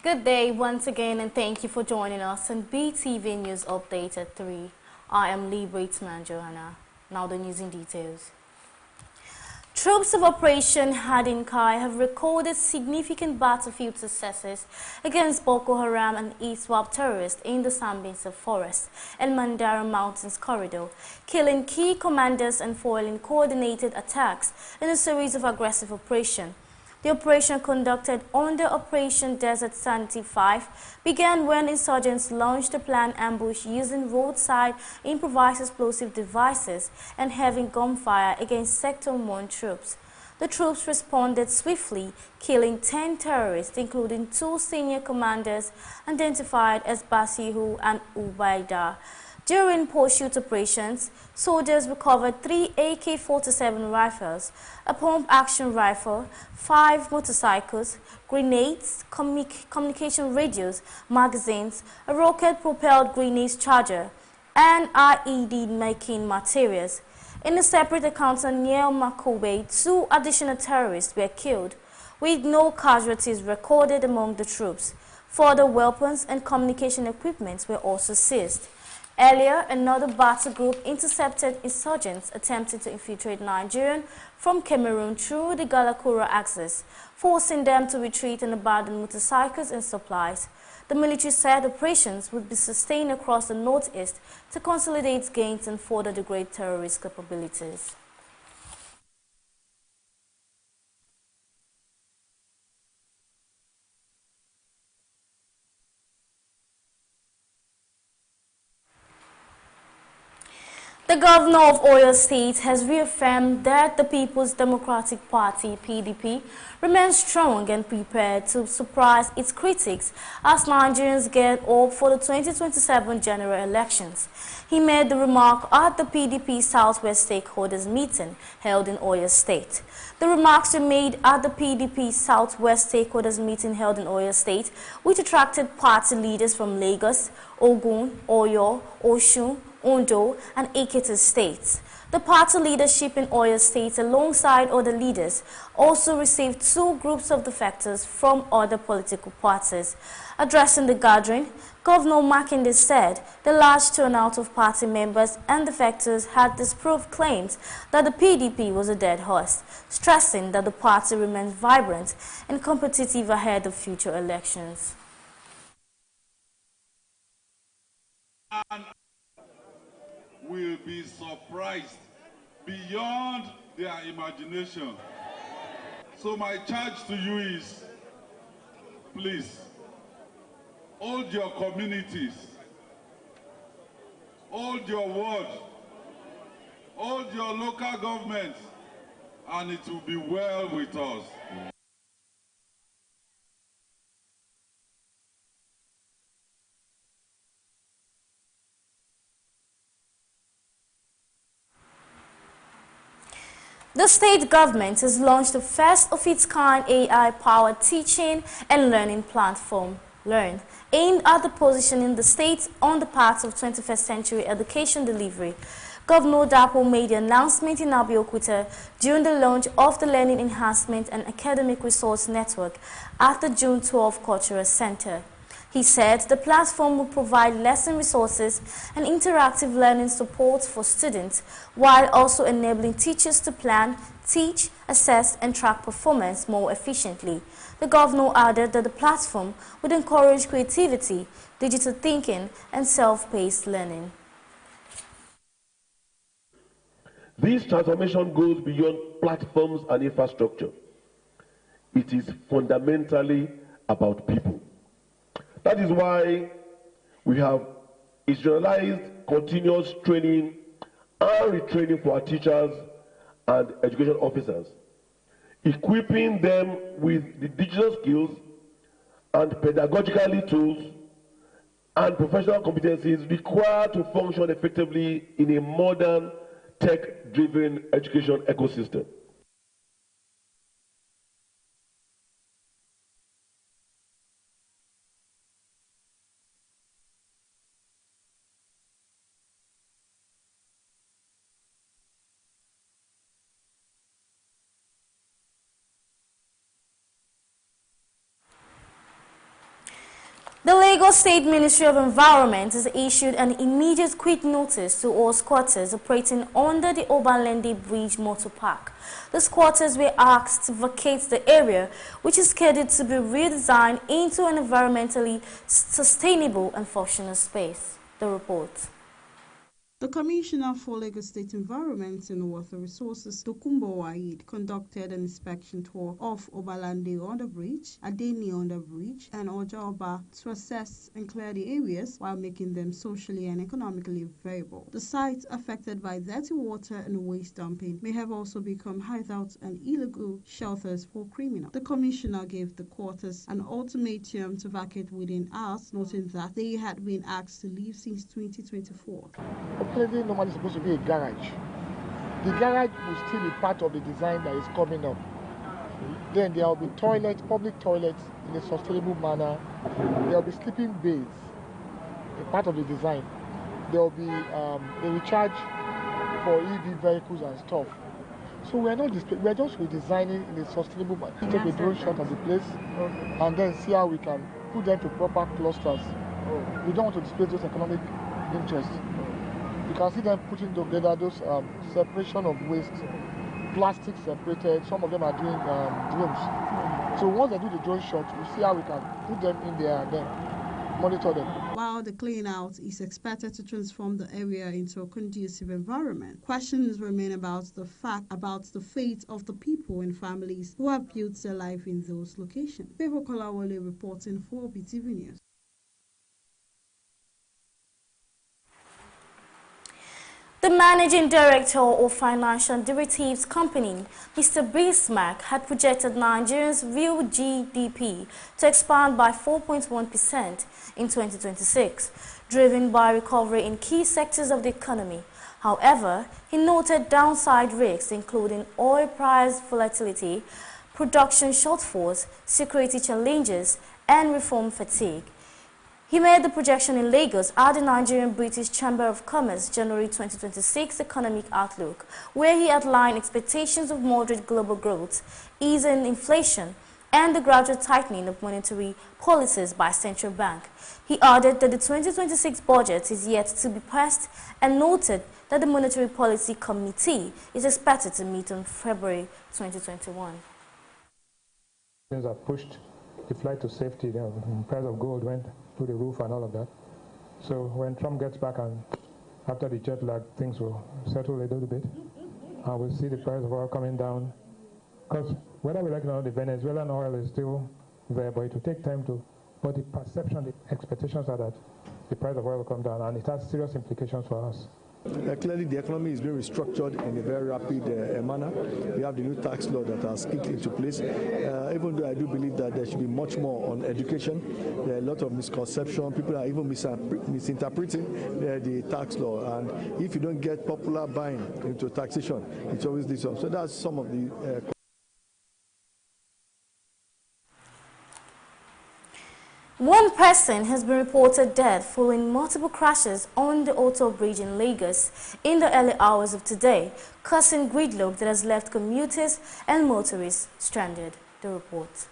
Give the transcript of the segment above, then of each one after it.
Good day once again, and thank you for joining us on BTV News Update at 3. I am Lee Bratesman Johanna. Now the news in details. Troops of Operation Hadinkai have recorded significant battlefield successes against Boko Haram and ISWAP terrorists in the Sambisa Forest and Mandara Mountains corridor, killing key commanders and foiling coordinated attacks in a series of aggressive operations. The operation, conducted under Operation Desert Sanity 5, began when insurgents launched a planned ambush using roadside improvised explosive devices and heavy gunfire against Sector 1 troops. The troops responded swiftly, killing 10 terrorists, including 2 senior commanders identified as Basihu and Ubaida. During pursuit operations, soldiers recovered 3 AK-47 rifles, a pump-action rifle, 5 motorcycles, grenades, communication radios, magazines, a rocket-propelled grenade charger, and IED-making materials. In a separate encounter near Makobe, 2 additional terrorists were killed, with no casualties recorded among the troops. Further weapons and communication equipment were also seized. Earlier, another battle group intercepted insurgents attempting to infiltrate Nigeria from Cameroon through the Galakura axis, forcing them to retreat and abandon motorcycles and supplies. The military said operations would be sustained across the northeast to consolidate gains and further degrade terrorist capabilities. The governor of Oyo State has reaffirmed that the People's Democratic Party, PDP, remains strong and prepared to surprise its critics as Nigerians get up for the 2027 general elections. He made the remark at the PDP Southwest Stakeholders meeting held in Oyo State. The remarks were made at the PDP Southwest Stakeholders meeting held in Oyo State, which attracted party leaders from Lagos, Ogun, Oyo, Osun, Ondo, and Ekiti states. The party leadership in Oyo State, alongside other leaders, also received 2 groups of defectors from other political parties. Addressing the gathering, Governor Makinde said the large turnout of party members and defectors had disproved claims that the PDP was a dead horse, stressing that the party remains vibrant and competitive ahead of future elections. Will be surprised beyond their imagination. So my charge to you is, please, hold your communities, hold your ward, hold your local government, and it will be well with us. The state government has launched the first of its kind AI-powered teaching and learning platform, Learn, aimed at the positioning the state on the path of 21st century education delivery. Governor Dapo made the announcement in Abeokuta during the launch of the Learning Enhancement and Academic Resource Network at the June 12 Cultural Center. He said the platform will provide lesson resources and interactive learning support for students, while also enabling teachers to plan, teach, assess, and track performance more efficiently. The governor added that the platform would encourage creativity, digital thinking, and self-paced learning. This transformation goes beyond platforms and infrastructure. It is fundamentally about people. That is why we have institutionalized continuous training and retraining for our teachers and education officers, equipping them with the digital skills and pedagogically tools and professional competencies required to function effectively in a modern, tech-driven education ecosystem. The Lagos State Ministry of Environment has issued an immediate quit notice to all squatters operating under the Obalende Bridge Motor Park. The squatters were asked to vacate the area, which is scheduled to be redesigned into an environmentally sustainable and functional space. The report. The Commissioner for Lagos State Environment and Water Resources, Tokumbo Waid, conducted an inspection tour of Obalande Underbridge, Adeni Underbridge, and Ojaoba to assess and clear the areas while making them socially and economically viable. The sites affected by dirty water and waste dumping may have also become hideouts and illegal shelters for criminals. The Commissioner gave the quarters an ultimatum to vacate within hours, noting that they had been asked to leave since 2024. Obalende normally supposed to be a garage. The garage will still be part of the design that is coming up. Then there will be toilets, public toilets in a sustainable manner. There will be sleeping bays, a part of the design. There will be a recharge for EV vehicles and stuff. So we are just redesigning in a sustainable manner. Take a drone shot of the place and then see how we can put them to proper clusters. We don't want to displace those economic interests. You can see them putting together those separation of waste, plastic separated. Some of them are doing drones. So once they do the drone shot, we see how we can put them in there and then monitor them. While the clean-out is expected to transform the area into a conducive environment, questions remain about the fate of the people and families who have built their life in those locations. Bevo Kolawole reporting for Beetv News. The managing director of financial derivatives company, Mr. Bismarck, had projected Nigeria's real GDP to expand by 4.1% in 2026, driven by recovery in key sectors of the economy. However, he noted downside risks including oil price volatility, production shortfalls, security challenges, and reform fatigue. He made the projection in Lagos at the Nigerian British Chamber of Commerce January 2026 Economic Outlook, where he outlined expectations of moderate global growth, easing inflation, and the gradual tightening of monetary policies by central bank. He added that the 2026 budget is yet to be passed and noted that the Monetary Policy Committee is expected to meet on February 2021. Things are pushed the flight to safety, the price of gold went through the roof and all of that. So when Trump gets back and after the jet lag, things will settle a little bit. And we'll see the price of oil coming down. Because whether we like it or not, the Venezuelan oil is still there, but it will take time to, but the perception, the expectations are that the price of oil will come down, and it has serious implications for us. Clearly, the economy is being restructured in a very rapid manner. We have the new tax law that has kicked into place. Even though I do believe that there should be much more on education, there are a lot of misconception. People are even misinterpreting the tax law. And if you don't get popular buying into taxation, it's always this one. So that's some of the One person has been reported dead following multiple crashes on the Auto Bridge in Lagos in the early hours of today, causing gridlock that has left commuters and motorists stranded. The report.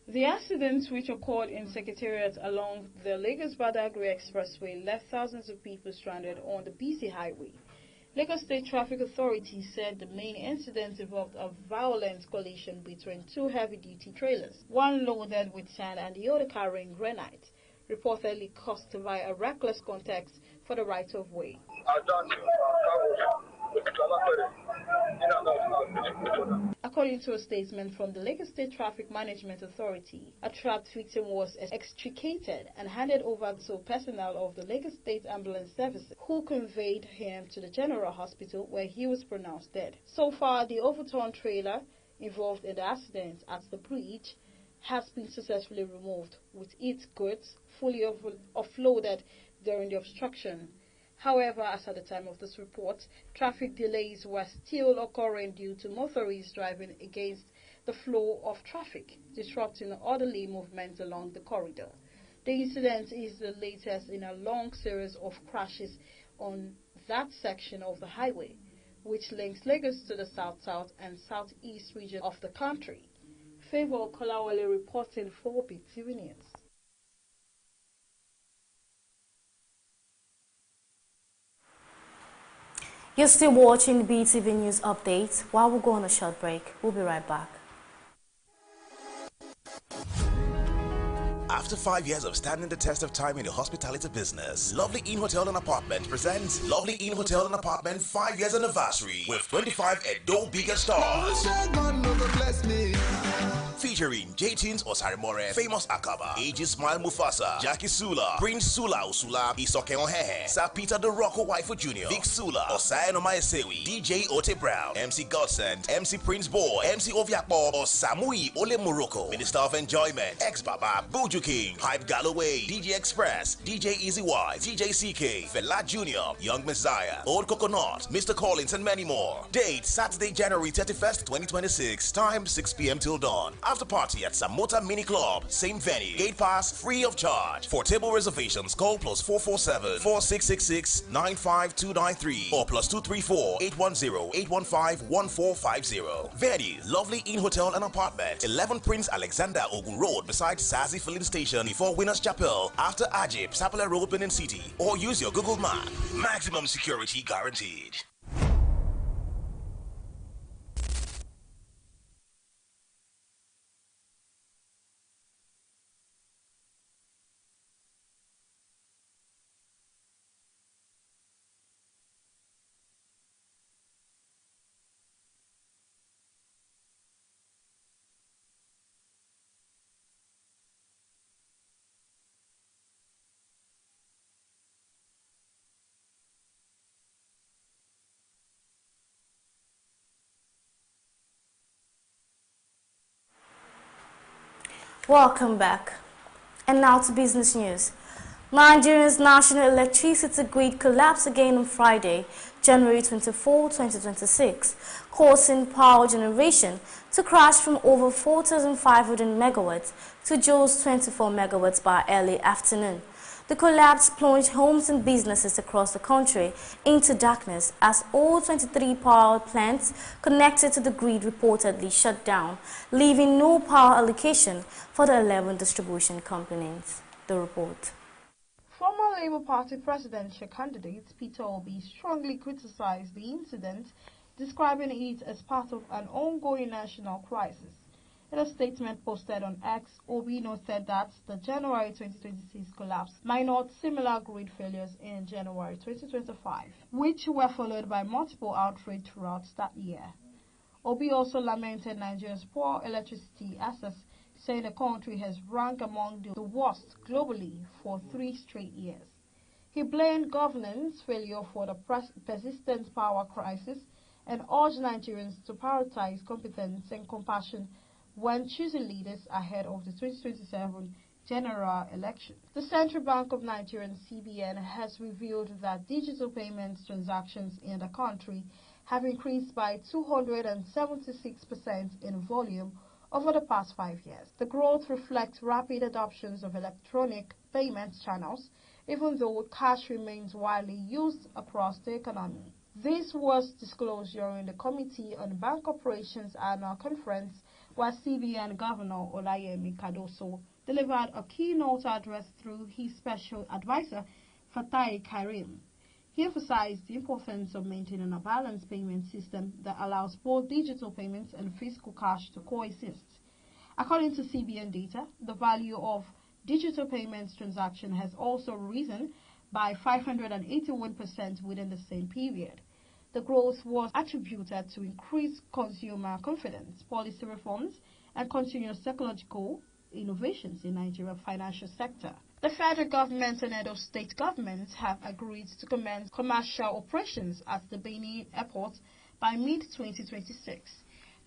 The accidents, which occurred in Secretariat along the Lagos-Badagry Expressway, left thousands of people stranded on the busy highway. Lagos State Traffic Authority said the main incident involved a violent collision between two heavy-duty trailers, one loaded with sand and the other carrying granite, reportedly caused by a reckless context for the right-of-way. According to a statement from the Lagos State Traffic Management Authority, a trapped victim was extricated and handed over to personnel of the Lagos State Ambulance Services, who conveyed him to the General Hospital where he was pronounced dead. So far, the overturned trailer involved in the accident at the bridge has been successfully removed, with its goods fully offloaded during the obstruction. However, as at the time of this report, traffic delays were still occurring due to motorists driving against the flow of traffic, disrupting orderly movement along the corridor. The incident is the latest in a long series of crashes on that section of the highway, which links Lagos to the south-south and southeast region of the country. Favor Kolawole reporting for Beetv News. You're still watching Beetv News Update. While we go on a short break, we'll be right back. After 5 years of standing the test of time in the hospitality business, Lovely Inn Hotel and Apartment presents Lovely Inn Hotel and Apartment 5 years anniversary with 25 Edo Bigger stars. Featuring J-Tunes Osarimore, Famous Akaba, AG Smile Mufasa, Jackie Sula, Prince Sula Usula, Isoke Ohehe, Sir Peter the Rocco Waifu Jr., Vic Sula, Osai Nomaesewi, DJ Ote Brown, MC Godsend, MC Prince Boy, MC Oviakbo, Osamui Ole Morocco, Minister of Enjoyment, Ex-Baba, Buju King, Hype Galloway, DJ Express, DJ Easy Y, DJ CK, Fela Jr., Young Messiah, Old Coconut, Mr. Collins, and many more. Date Saturday, January 31st, 2026. Time 6 p.m. till dawn. After party at Samota Mini Club, same venue. Gate pass free of charge. For table reservations, call +447 4666 95293 or +234 810 815 1450. Venue Lovely Inn Hotel and Apartment, 11 Prince Alexander Ogun Road, beside Sazi Filling Station, before Winners Chapel, after Ajib, Sapele Road, Benin City. Or use your Google Map. Maximum security guaranteed. Welcome back. And now to business news. Nigeria's national electricity grid collapsed again on Friday, January 24, 2026, causing power generation to crash from over 4,500 megawatts to just 24 megawatts by early afternoon. The collapse plunged homes and businesses across the country into darkness as all 23 power plants connected to the grid reportedly shut down, leaving no power allocation for the 11 distribution companies. The report. Former Labour Party presidential candidate Peter Obi strongly criticized the incident, describing it as part of an ongoing national crisis. In a statement posted on X, Obi noted that the January 2026 collapse mirrored similar grid failures in January 2025, which were followed by multiple outrages throughout that year. Obi also lamented Nigeria's poor electricity access, saying the country has ranked among the worst globally for 3 straight years. He blamed governance failure for the persistent power crisis and urged Nigerians to prioritize competence and compassion when choosing leaders ahead of the 2027 general election. The Central Bank of Nigeria, CBN, has revealed that digital payments transactions in the country have increased by 276% in volume over the past 5 years. The growth reflects rapid adoption of electronic payment channels, even though cash remains widely used across the economy. This was disclosed during the Committee on Bank Operations annual conference, where CBN Governor Olayemi Cardoso delivered a keynote address through his special advisor, Fatai Karim. He emphasized the importance of maintaining a balanced payment system that allows both digital payments and physical cash to coexist. According to CBN data, the value of digital payments transaction has also risen by 581% within the same period. The growth was attributed to increased consumer confidence, policy reforms, and continuous technological innovations in Nigeria's financial sector. The federal government and Edo state governments have agreed to commence commercial operations at the Benin airport by mid-2026.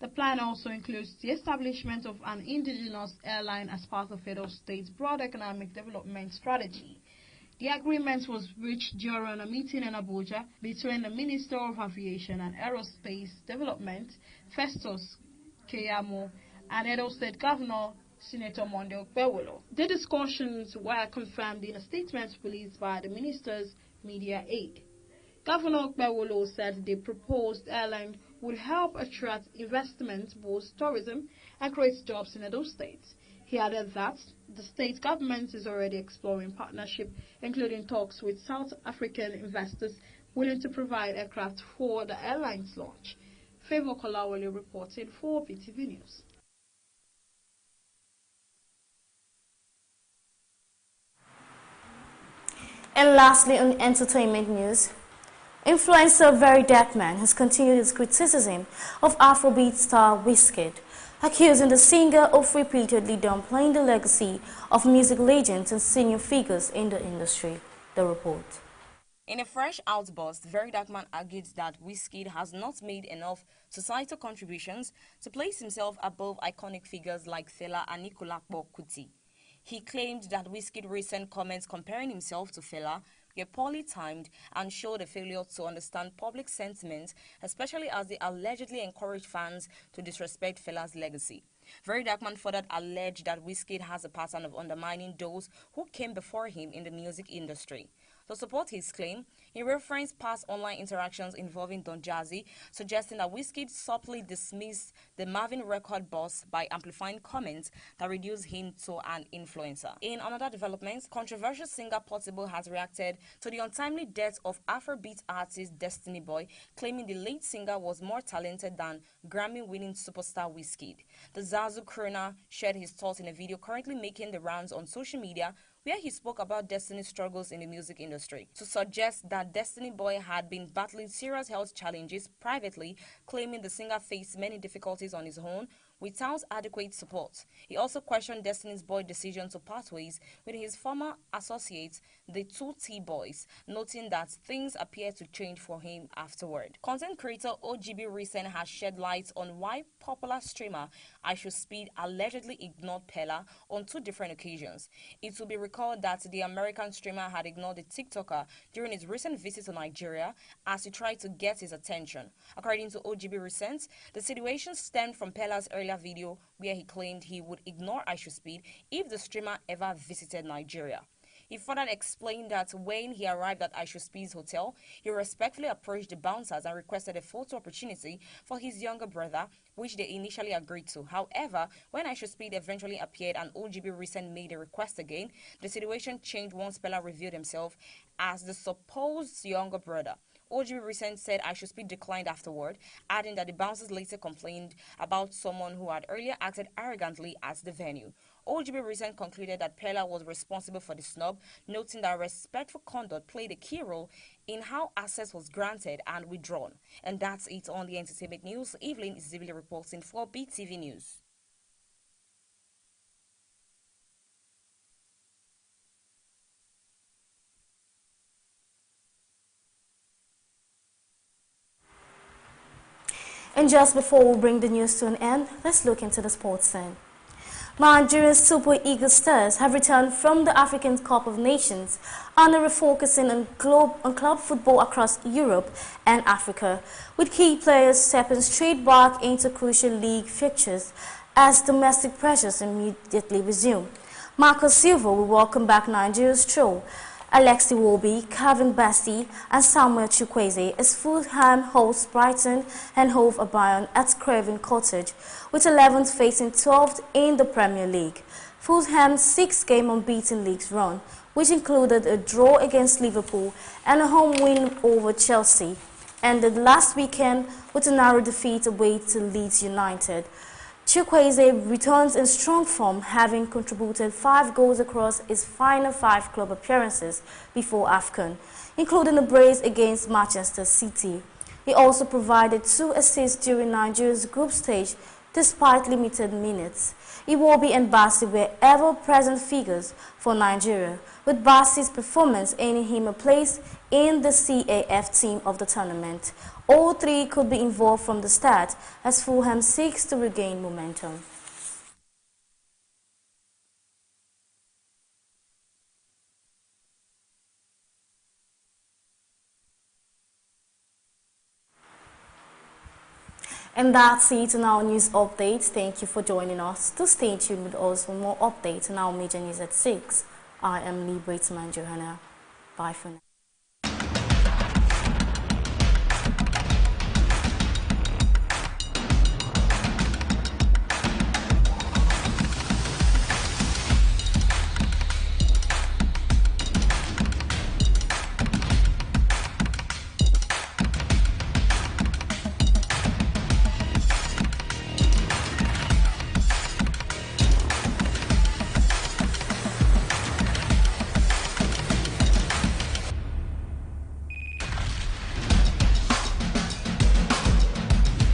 The plan also includes the establishment of an indigenous airline as part of Edo State's broad economic development strategy. The agreement was reached during a meeting in Abuja between the Minister of Aviation and Aerospace Development, Festus Keyamo, and Edo State Governor Senator Monday Okpewolo. The discussions were confirmed in a statement released by the minister's media aide. Governor Okpewolo said the proposed airline would help attract investment, boost tourism, and create jobs in Edo State. He added that the state government is already exploring partnership, including talks with South African investors willing to provide aircraft for the airline's launch. Favor Kolawole reported for Beetv News. And lastly, on entertainment news, influencer Very Dark Man has continued his criticism of Afrobeat star Wizkid, accusing the singer of repeatedly downplaying the legacy of music legends and senior figures in the industry. The report. In a fresh outburst, Very Dark Man argued that Wizkid has not made enough societal contributions to place himself above iconic figures like Fela and Anikulapo Kuti. He claimed that Wizkid's recent comments comparing himself to Fela were poorly timed and showed a failure to understand public sentiment, especially as they allegedly encouraged fans to disrespect Fela's legacy. Very Dark Man further alleged that Wizkid has a pattern of undermining those who came before him in the music industry. To support his claim, he referenced past online interactions involving Don Jazzy, suggesting that Wizkid subtly dismissed the Marvin record boss by amplifying comments that reduced him to an influencer. In another development, controversial singer Portable has reacted to the untimely death of Afrobeat artist Destiny Boy, claiming the late singer was more talented than Grammy-winning superstar Wizkid. The Zazu crooner shared his thoughts in a video currently making the rounds on social media, where he spoke about Destiny's struggles in the music industry, to suggest that Destiny Boy had been battling serious health challenges privately, claiming the singer faced many difficulties on his own without adequate support. He also questioned Destiny's Boy's decision to part ways with his former associates, the 2T Boys, noting that things appeared to change for him afterward. Content creator OGB Recent has shed light on why popular streamer IShowSpeed allegedly ignored Pella on 2 different occasions. It will be recalled that the American streamer had ignored the TikToker during his recent visit to Nigeria as he tried to get his attention. According to OGB Recent, the situation stemmed from Pella's earlier video where he claimed he would ignore IShowSpeed if the streamer ever visited Nigeria. He further explained that when he arrived at IShowSpeed's hotel, he respectfully approached the bouncers and requested a photo opportunity for his younger brother, which they initially agreed to. However, when IShowSpeed eventually appeared and OGB Recent made a request again, the situation changed once Pella revealed himself as the supposed younger brother. OGB Recent said IShowSpeed declined afterward, adding that the bouncers later complained about someone who had earlier acted arrogantly at the venue. OGB Recent concluded that Pella was responsible for the snub, noting that respectful conduct played a key role in how access was granted and withdrawn. And that's it on the entertainment news. Evelyn is reporting for Beetv News. And just before we bring the news to an end, let's look into the sports scene. Nigeria's Super Eagles stars have returned from the African Cup of Nations and are refocusing on club football across Europe and Africa, with key players stepping straight back into crucial league fixtures as domestic pressures immediately resume. Marcus Silva will welcome back Nigeria's trio, Alexi Wobi, Calvin Bassey and Samuel Chukwueze as Fulham hosts Brighton and Hove Albion at Craven Cottage, with 11th facing 12th in the Premier League. Fulham's 6-game unbeaten league run, which included a draw against Liverpool and a home win over Chelsea, ended last weekend with a narrow defeat away to Leeds United. Chukwueze returns in strong form, having contributed 5 goals across his final 5 club appearances before AFCON, including a brace against Manchester City. He also provided 2 assists during Nigeria's group stage, despite limited minutes. Iwobi and Bassey were ever-present figures for Nigeria, with Bassey's performance earning him a place in the CAF team of the tournament. All 3 could be involved from the start as Fulham seeks to regain momentum. And that's it on our news updates. Thank you for joining us. To stay tuned with us for more updates on our major news at 6. I am Liberates Manjohana. Bye for now.